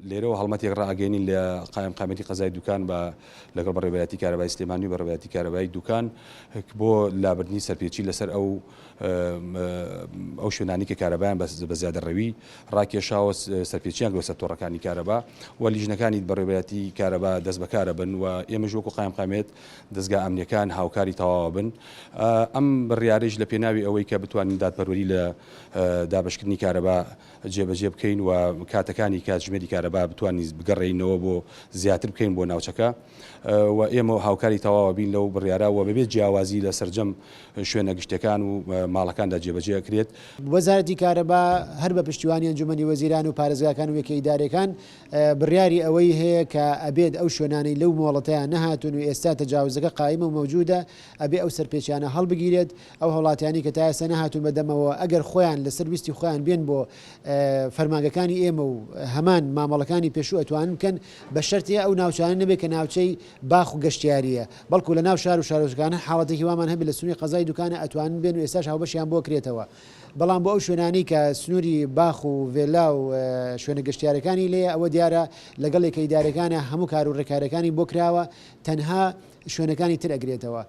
لێرەوە هەڵمەتێک ڕاگەینین لە قایمەتی قەزای دوکان بە لەگەڵ بەڕێوەتی کارەبای سلێمانی و بەڕێوەتی کارەبای دوکان بۆ لابردنی سەرپێچی لەسەر ئەو شوێنانی کە کارەبایان بە زیادەڕەوی ڕاکێشاوە سەرپێچیان لەسەر تۆڕەکانی کارەبا و لیژنەکانی بەڕێوەتی کارەبا دەست بەکارە بن و ئێمەش وەکو قایمقامێت دەستگا ئەمنیەکان هاوکاری تەواوە بن. ئەم بڕیارەش لە پێناوی ئەوەی کە بتوانین دادپەروەری لە دابشکردنی کارەبا جێبەجێ بکەین و کاتەکانی کاتژمێری کارەبا بتوانین بگەڕێینەوە بۆ زیاتر بکەین بۆ ناوچەکە و ئێمە هاوکاری تەواوە بین لەو بڕیارەوە بەبێت جیاوازی لە سەرجەم شوێنە گشتەکان و ماڵەکاندا جێبەجێ ئەکرێت. وەزارەتی کارەبا هەر بە پشتیوانی ئەنجومەنی وەزیران و پارێزگاکان و یەکە ئیدارەکان بڕیاری ئەوەی هەیە کە ئەبێت ئەو شوێنانەی لەو مۆڵەتەیان نەهاتون و ئێستا تەجاوزەکە قایمە و مەوجودە ئەبێ ئەو سەرپێچیانە هەڵبگیرێت. ئەو هەوڵاتیانی کە تا ئێستا نەهاتون بەدەمەوە ئەگەر خۆیان لەسەر ویستی خۆیان بێن بۆ فەرمانگەکانی ئێمە و هەمان مامەڵەکانی پێشوو ئەتوانن بکەن بە شەرتی ئەو ناوچانە نەبێت کە ناوچەی باخ و گەشتیاریە بەڵکو لە ناو شار و شارۆچکانە حاڵەتێکی وامان هەبێت لە سنووری قەزای دوکانە ئەتوانن بێن و ئێستاش هاوبەشیان بۆ کرێتەوە. بەڵام بۆ ئەو شوێنانی کە سنووری باخ و ڤێلا و شوێنە گەشتیارەکانی لێە ئەوە دیارە لەگەڵ یەکە ئیدارەکانە هەموو کار و ڕێکارەکانی بۆ کراوە تەنها شوێنەکانی تر ئەگرێتەوە